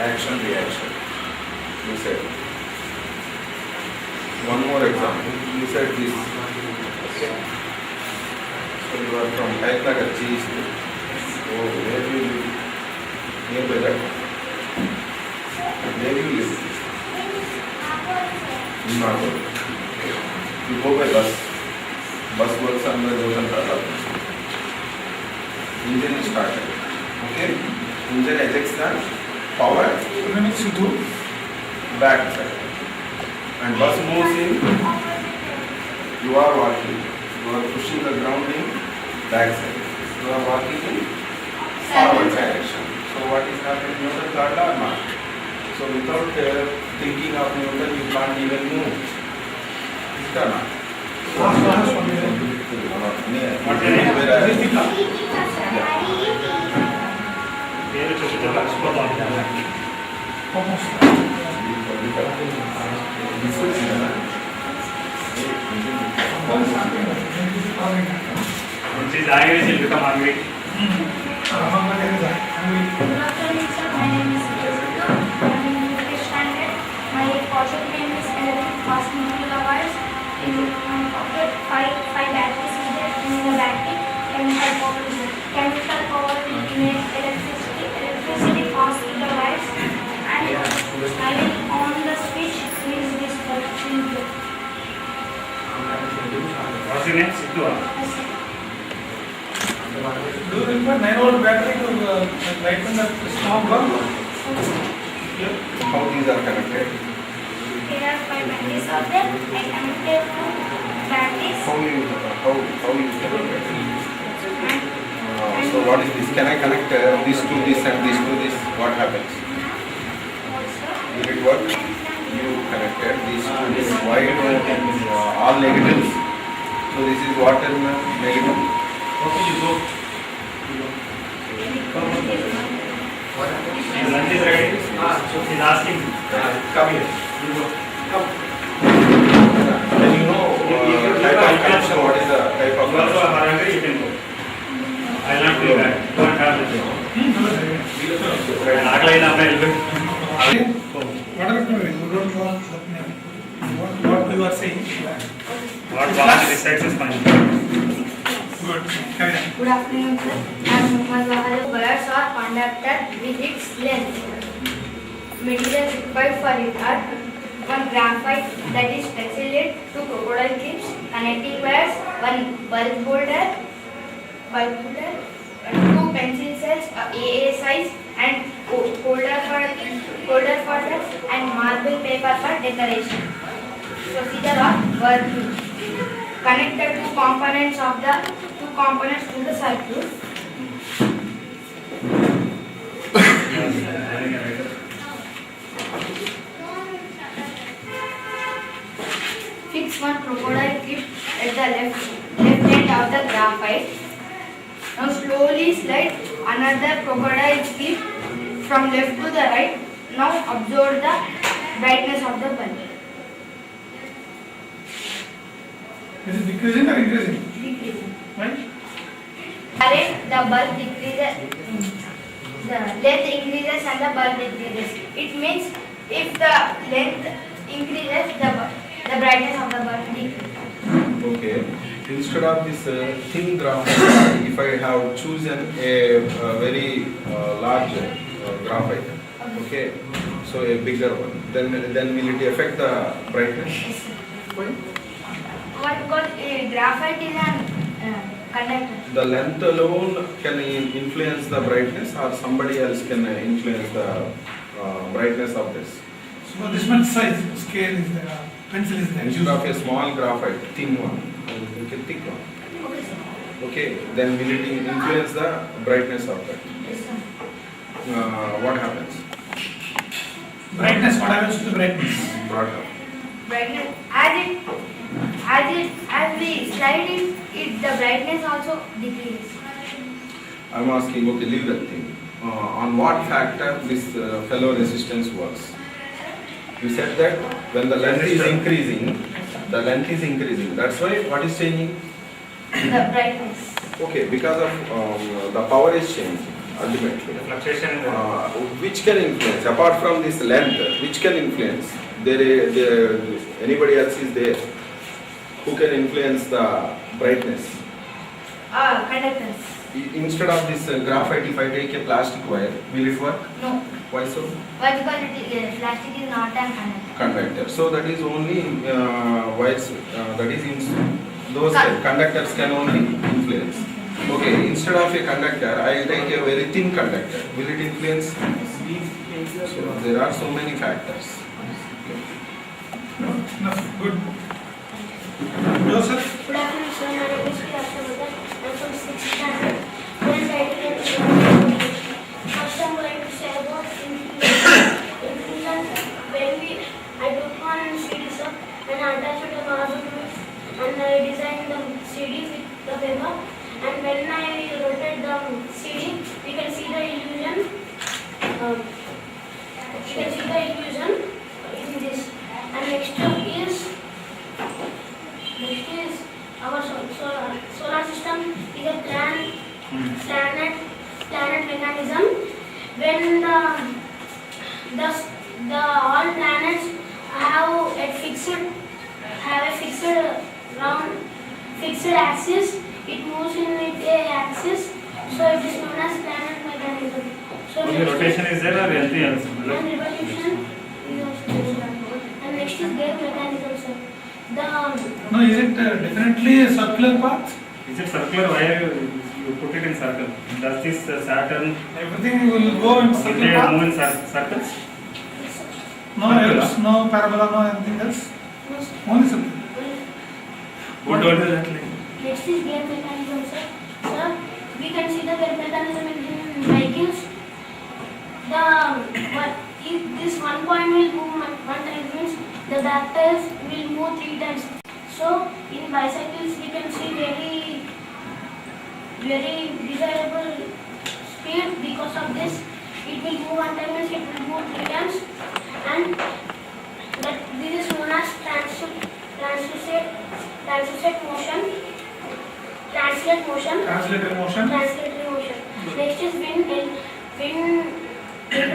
action reaction. You said. One more example. You said this. Okay. So you are from Kayatnagar, East. Oh, where do you live? Nearby that? Where do you live? In Nagpur. You go by bus. Bus works on the road and Tata. Engine is started. Okay? Engine ejects the power to back side. And bus moves in. You are walking. You are pushing the ground in back side. You are walking in forward direction. So what is happening? Newton third law or not? So without thinking of Newton, you can't even move. Is that not? चीज आएगी जिल become hungry. Good afternoon, sir. My name is Jessica. I'm in English standard. My project name is electric fast molecular wires. In my pocket, five batteries is there. In the battery, chemical power is there. Chemical power will emit electricity. Electricity passes through the wires, and I will on the switch. Is this function? What's your name? Sidhu. Do you require 9-volt battery to lighten the small bulb? How these are connected? There are 5 batteries out there. I connected to batteries. How you connect it? So what is this? Can I connect this to this and this to this? What happens? Will it work? You connected this to this. Why all negatives? So this is what terminal? Negative. Okay, you go. Lunch is ready. He's asking. Come here. You go. Then you know type of connection. What is the type of You also connection? are hungry. You can go. I'll not do that. Go and have it. Agla ina apna illu. Whatever you don't want what you are saying. What Bhavani recites is fine. Good. Carry on. Good afternoon, sir. I am Muhammad Wahid. Wires are conducted with its length. Material required for it are one graphite that is flexibly, 2 crocodile clips, connecting wires, one bulb holder, and 2 pencil cells, AA size, and holder for that, and marble paper for decoration. Procedure of working. Connect the two components to the circuit. Fix one crocodile clip at the left end of the graphite. Now slowly slide another crocodile clip from left to the right. Now observe the brightness of the bulb. Is it decreasing or increasing? Decreasing. Right? Current, the bulb decreases, the length increases and the bulb decreases. It means if the length increases, the brightness of the bulb decreases. Okay. Instead of this thin graphite, if I have chosen a very large graphite, okay, so a bigger one, then will it affect the brightness? Why? Why? Because graphite is an conductor. The length alone can influence the brightness, or somebody else can influence the brightness of this. So this much size, scale is there, pencil is there. Instead of a small graphite, thin one, you can thick one. Okay, sir. Okay, then will it influence the brightness of that? Yes, sir. What happens? Brightness, what happens to the brightness? Brought up. Brightness, as we slide it, the brightness also decreases. I'm asking, okay, leave that thing. On what factor this fellow resistance works? You said that when the length is increasing, that's why what is changing? The brightness. Okay, because of the power is changing. ultimately. The fluctuation in the Which can influence, apart from this length, which can influence? Anybody else is there who can influence the brightness? Conductance. Instead of this graphite, if I take a plastic wire, will it work? No. Why so? Why? Because plastic is not a conductor. Conductor. So that is only wires, that is those conductors can only influence. Okay, instead of a conductor, I will take a very thin conductor. Will it influence? So there are so many factors. No, good. Joseph? Good afternoon, sir. My name is Ashabata. I'm from 6th standard. First, I'm going to say about influence. I took one CD, sir, and I attached a marble to it, and I designed the CD with the paper. And when I rotate the CD, we can see the illusion. In this. And next is our solar system is a planet mechanism. When the all planets have a fixed axis, it moves in with a axis, so it is known as planet mechanism. So only rotation is there or anything else? and revolution is also there. And next is wave mechanism, sir. No, is it definitely a circular path? Is it circular? Why you put it in circle? Does this Saturn Everything will go in circular move in path? circles? No ellipse, no parabola, no anything else? No, sir. Only circle. What do that like? Next is wave mechanism, sir. Sir, we can see the wave mechanism in vehicles. If this one point will move one time, means the back tires will move 3 times. So in bicycles we can see very desirable speed. Because of this, it will move one time, means it will move 3 times, and that this is known as translate motion. Translated motion. Next is wind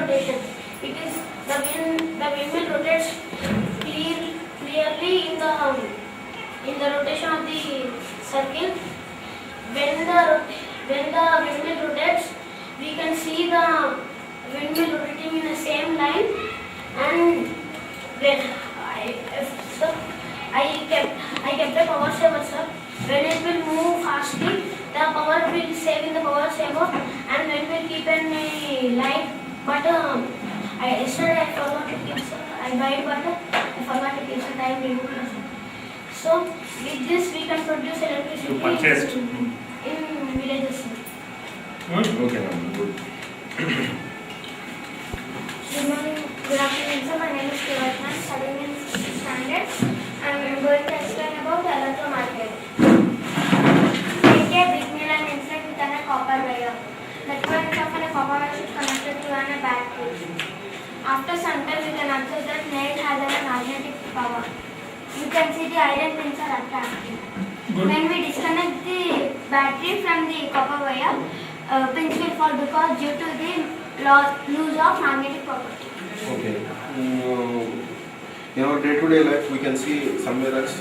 rotation. It is the windmill rotates clearly in the rotation of the circle. When the windmill rotates, we can see the windmill rotating in the same line. And when I kept a power saver, sir. When it will move fastly, the power will save in the power saver, and when we keep in a light. But yesterday I forgot to keep, sir. I buy it, but I forgot to keep some time removed, sir. So with this we can produce electricity You purchased. in villages, sir. Good. Okay, ma'am, good. Good morning, good afternoon, sir. My name is Kivatna, studying in 6th standard. I am going to explain about the electromagnet. Take a brick mill and insert with a copper wire. The two ends of a copper wire should connected to a battery. After some time, we can observe that nail has a magnetic power. You can see the iron pins are attracted. Good. When we disconnect the battery from the copper wire, pins will fall because due to the loss of magnetic property. Okay. In our day-to-day life, we can see somewhere else.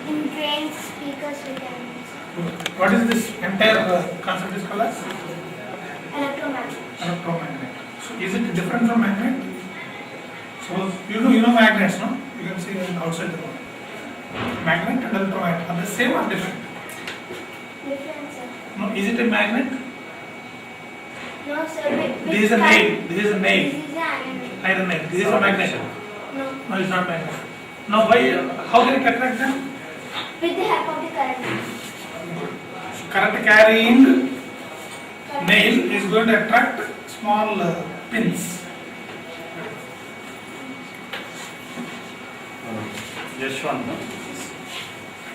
In trains, speakers, we can What is this entire concept is called as? electromagnet. Electromagnet. So is it different from magnet? So you know magnets, no? You can see outside the world. Magnet and electromagnet are the same or different? Different, sir. No, is it a magnet? No, sir. This is a nail. This is a nail. This is an iron. Iron nail. This is a magnet. No. No, it's not magnet. Now why? How can it attract them? With the help of the current. Current carrying nail is going to attract small pins. Yashwant, no?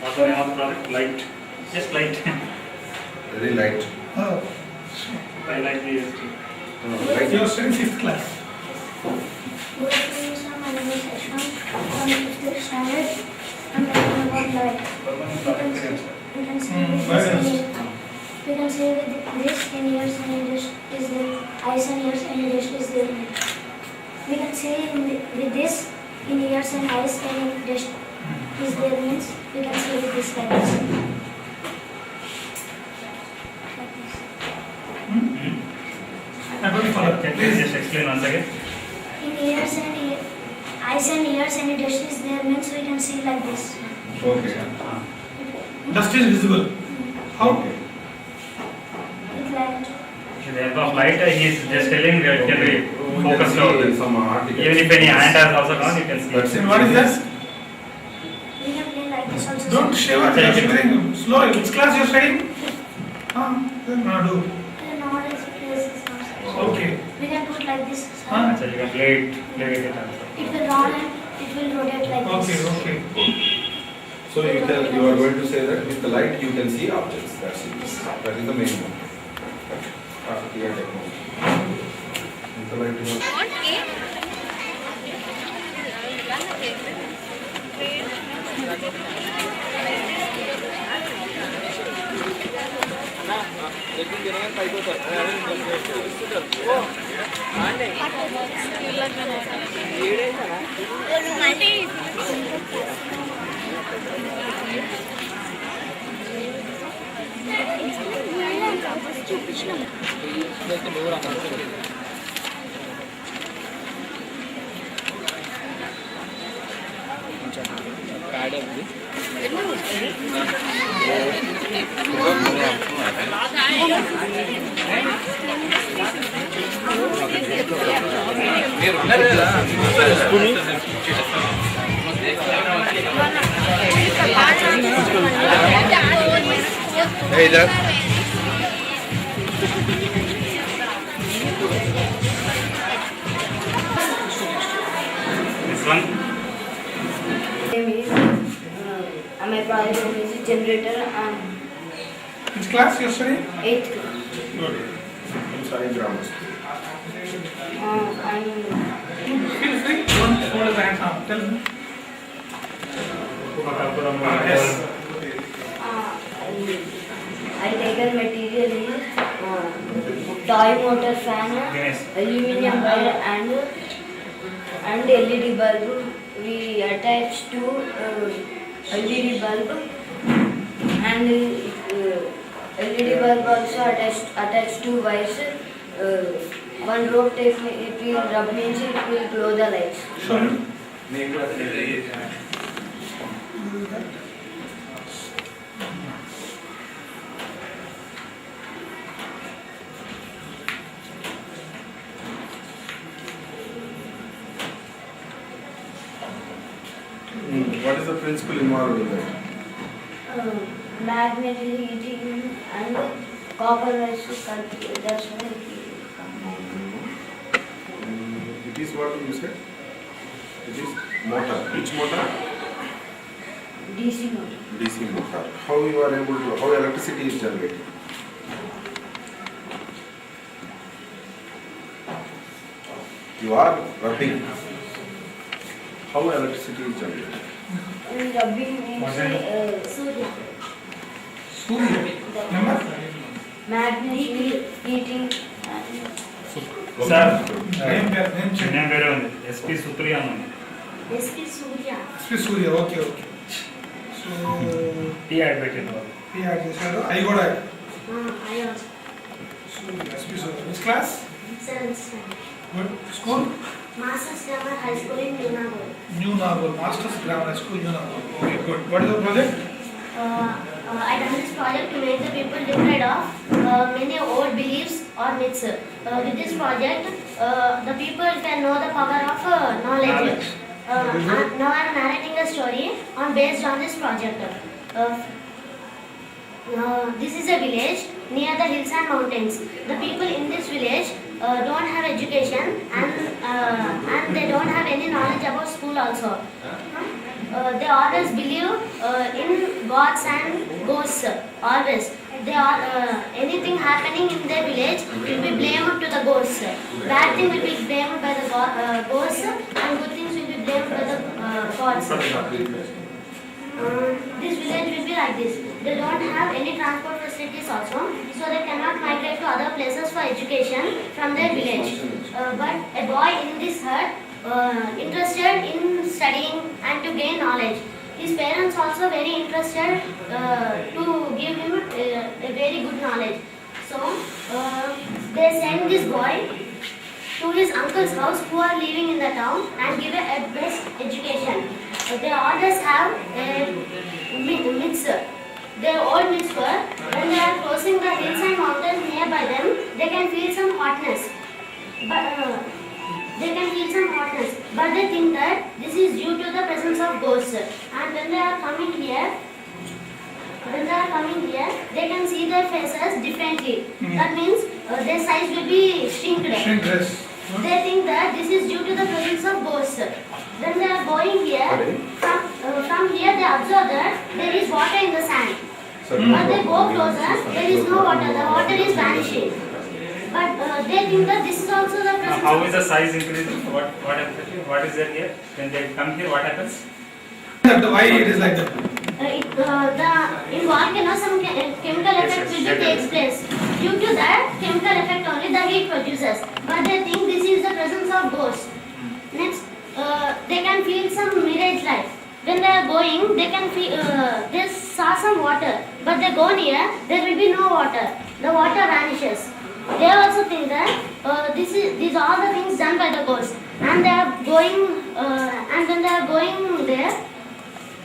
What's the name of the product? Light. Just light. Very light. Oh, I like the EST. Light. you are studying 5th class. Good afternoon, sir. My name is Ashwant from 5th standard. I'm talking about light. We can see Why else? this in years and in just is there, eyes and ears and dust is there. We can say with this, in ears and eyes and dust is there means we can say with this like this. Like this. I'm going to follow. Can you just explain once again? In ears and eyes and ears and dust is there means we can see like this. Okay. Dust is visible. How? Okay. With light. With the help of light, he is just telling that it can be focused on this. Some articles. Even if any hand has also gone, you can see. That's it. And what is this? We can play like this also. Don't shiver. You're shivering. Slow. Which class you're studying? Then now do. Not as places also. Okay. We can put like this. Huh? So you can play with it also. It will round and it will rotate like Okay, this. okay. So you are going to say that with the light you can see objects. That's it. That is the main one. Clear technology. With the light you have. Hey there. This one, My project name is generator and Which class you're studying? 8th class. Good. I'm sorry, grammar. I'm Feel free. Don't hold his hands up. Tell me. Yes. I taken material is toy motor fan, Yes. aluminum wire and LED bulb. We attach to LED bulb and LED bulb also attached to wires. One rope tape it will rub means it will glow the lights. Show me. What is the principle involved in that? Magnet heating and copper wires to cut. That's why it will combine. It is what you said? It is motor. Which motor? DC motor. DC motor. How you are able to, how electricity is generated? You are rubbing. How electricity is generated? And rubbing means Surya. Surya. Number? Magnet heating and Sir, Name check. name వేరే ఉంది SP Supriya అని ఉంది. SP Surya. SP Surya. Okay, okay. So, T add పెట్టింది వాళ్ళు. P add చేశారు. I కూడా I also. Surya. SP Surya. Which class? 7th standard. Good. School? Masters Grammar High School in Nunavut. New Nagpur. Masters Grammar School, New Nagpur. Okay, good. What is the project? I done this project to make the people liberate of many old beliefs or myths. With this project, the people can know the power of knowledge. Now I am narrating a story based on this project. This is a village near the hills and mountains. The people in this village don't have education and they don't have any knowledge about school also. They always believe in gods and ghosts. Always, they are anything happening in their village will be blamed to the ghosts. Bad thing will be blamed by the ghosts, and good things will be blamed by the gods. This village will be like this. They don't have any transport facility cities also, so they cannot migrate to other places for education from their village. But a boy in this hut interested in studying and to gain knowledge. His parents also very interested to give him a very good knowledge. So they send this boy to his uncle's house who are living in the town and give a best education. They always have a mitzvah. Their old mitzvah, when they are crossing the hills and mountains nearby them, they can feel some hotness. But they think that this is due to the presence of ghosts. And when they are coming here, they can see their faces differently. That means their size will be shrinked. Yes. They think that this is due to the presence of ghosts. When they are going here, from here they observe that there is water in the sand. But they go closer, there is no water. The water is vanishing. But they think that this is also the presence How of is the size increasing? What is there here? When they come here, what happens? Why it is like that? In volcano some chemical effect will takes place. Due to that chemical effect only the heat produces. But they think this is the presence of ghosts. Next, they can feel some mirage light. When they are going, they can feel they saw some water. But they go near, there will be no water. The water vanishes. They also think that these are all the things done by the ghosts. And they are going, and when they are going there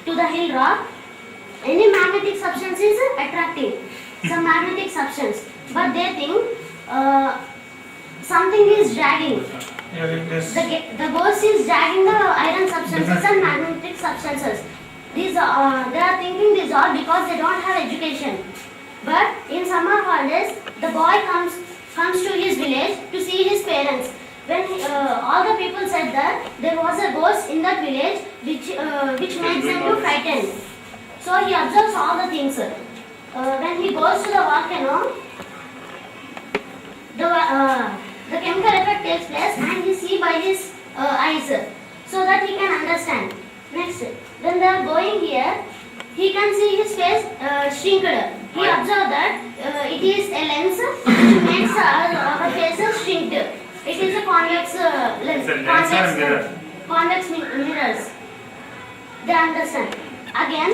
to the hill rock, any magnetic substance is attractive, some magnetic substance. But they think something is dragging. Yes. The ghost is dragging the iron substances and magnetic substances. They are thinking these all because they don't have education. But in summer holidays, the boy comes to his village to see his parents. When all the people said that there was a ghost in that village which makes them to frightened. So he observes all the things. When he goes to the volcano, the chemical effect takes place and he see by his eyes so that he can understand. Next, when they are going here, he can see his face shrinked. He observed that it is a lens which makes our faces shrinked. It is a convex lens. It's a lens or a mirror? Convex mirrors. They understand. Again,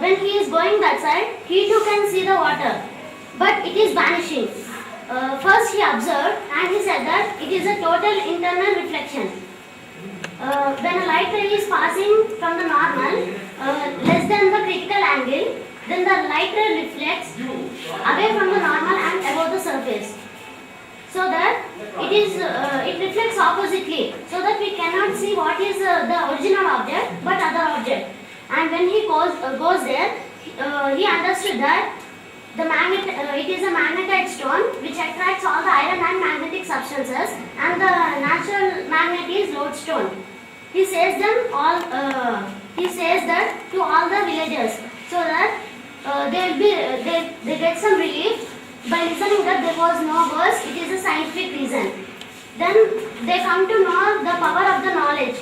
when he is going that side, he too can see the water, but it is vanishing. First he observed and he said that it is a total internal reflection. When a light ray is passing from the normal, less than the critical angle, then the light ray reflects away from the normal and above the surface. So that it reflects oppositely, so that we cannot see what is the original object but other object. And when he goes there, he understood that it is a magnetite stone which attracts all the iron and magnetic substances, and the natural magnet is lodestone. He says that to all the villagers, so that they get some relief by listening that there was no ghost. It is a scientific reason. Then they come to know the power of the knowledge.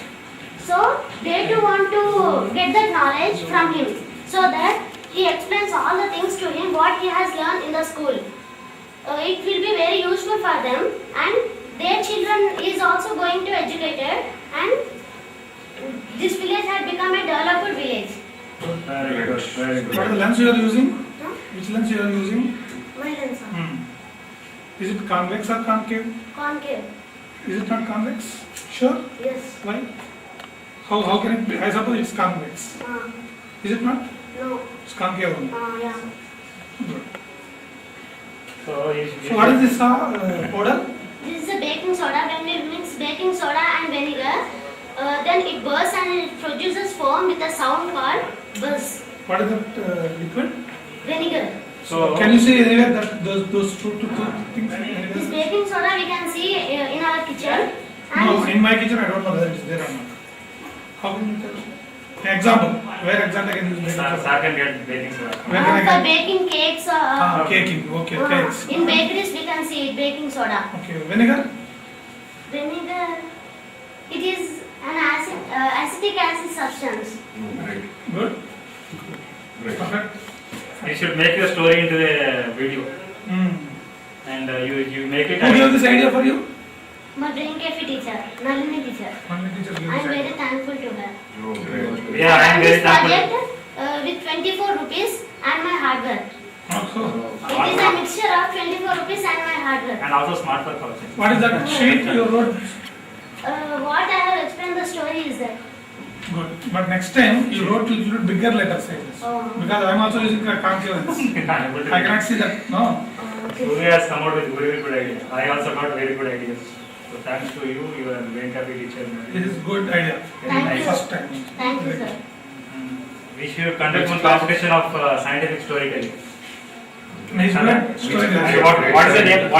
So they too want to get that knowledge from him, so that he explains all the things to him what he has learned in the school. It will be very useful for them, and their children is also going to educated, and this village had become a developed village. Very good, very What are the good. lens you are using? Huh? Which lens you are using? My lens, Is it convex or concave? concave. Is it not convex? Sure. Yes. Why? How can it be? I suppose it's convex. Is it not? No. It's concave only. Yeah. Good. So what is this powder? This is a baking soda. When we mix baking soda and vinegar, then it bursts and it produces foam with a sound called buzz. What is that liquid? Vinegar. So Can you see anywhere that those two things? This Anywhere? baking soda we can see in our kitchen. No, And in my kitchen I don't know whether it is there or not. How can you tell? An example. Where exactly I can use baking sir soda? can get baking soda. Where can I for get? baking cakes, Caking. Okay, cakes. in bakeries we can see baking soda. Okay, vinegar. Vinegar, it is an acetic acid substance. Great. Good. Great. Perfect. Finish should make your story into a video, Hmm. and you make it. Who gave this idea for you? My brain cafe teacher, Nalini teacher. One teacher gave I am this very idea. thankful to her. Oh, great. Yeah, I am This very thankful. project with 24 rupees and my hard work. Also, It is a mixture of 24 rupees and my hard work. And also smart work also. what is that sheet you wrote? What I have explained the story is that. Good. But next time you wrote little bit bigger letter sizes. Oh. Because I am also using a concavence. I cannot see that. No. Okay. Surya has come out with very good idea. I also got very good ideas. So thanks to you, you are very happy teacher. This is good idea. Very Thank nice. you. First time. Thank you, sir. We should conduct one competition of scientific storytelling. Nice And good. Story. what is the name?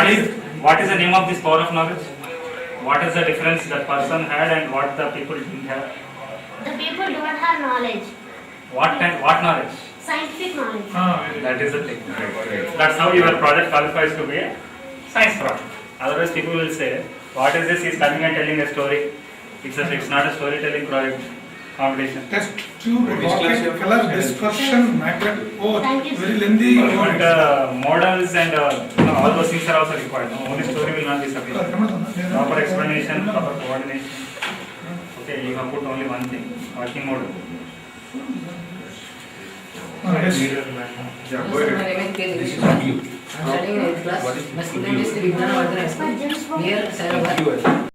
What is the name of this power of knowledge? What is the difference that person had and what the people didn't have? The people don't have knowledge, What knowledge? scientific knowledge. Ah, very good. That is the thing. Great. That's how your project qualifies to be a science project. Otherwise, people will say, "What is this? He's coming and telling a story. It's not a storytelling project competition." Test tube, rocket, color, dispersion, magnet. Oh, Thank you, sir. very lengthy. But models and all those things are also required. No? Only story will not be sufficient. Proper explanation, proper coordination. Okay, you have put only one thing, working model. Yes. Yeah, go ahead. My name is K. Jagdish. I'm studying in 8th class. My school name is Sri Vignana Vardhana High But School. just for Near Sailabad.